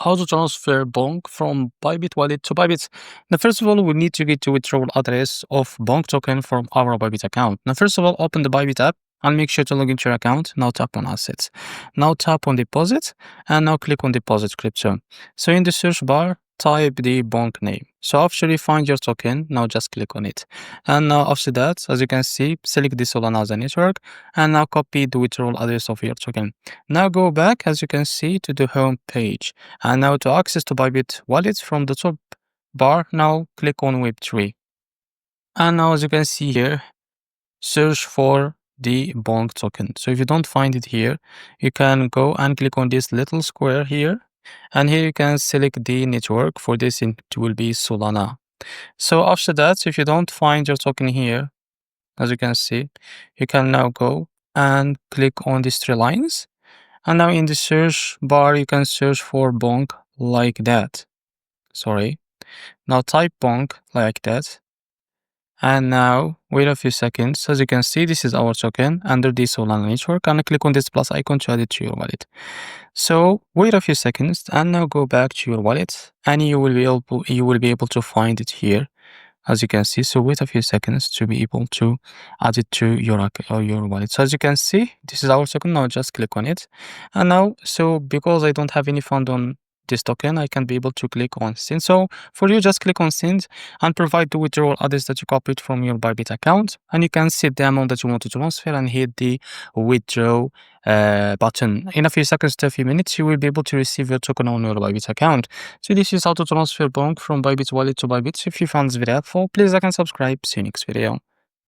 How to transfer BONK from Bybit wallet to Bybit. Now, first of all, we need to get the withdrawal address of BONK token from our Bybit account. Now, first of all, open the Bybit app and make sure to log into your account. Now tap on assets. Now tap on deposit and now click on deposit crypto. So in the search bar, type the BONK name. So after you find your token, now just click on it. And now after that, as you can see, select the Solana as a network and now copy the withdrawal address of your token. Now go back, as you can see, to the home page. And now to access to Bybit wallet from the top bar, now click on Web3. And now as you can see here, search for the BONK token. So if you don't find it here, you can go and click on this little square here. And here you can select the network. For this, it will be Solana. So after that, if you don't find your token here, as you can see, you can now go and click on these three lines. And now in the search bar, you can search for BONK like that. Sorry. Now type BONK like that. And now wait a few seconds. As you can see, this is our token under the Solana network, and click on this plus icon to add it to your wallet. So wait a few seconds and now go back to your wallet and you will be able to find it here, as you can see. So wait a few seconds to be able to add it to your wallet. So as you can see, this is our token. Now just click on it. And now, so because I don't have any fund on this token, I can be able to click on send. So for you, just click on send and provide the withdrawal address that you copied from your Bybit account, and you can set the amount that you want to transfer and hit the withdraw button. In a few seconds to a few minutes, you will be able to receive your token on your Bybit account. So this is how to transfer BONK from Bybit wallet to Bybit. If you found this video helpful, please like and subscribe. See you next video.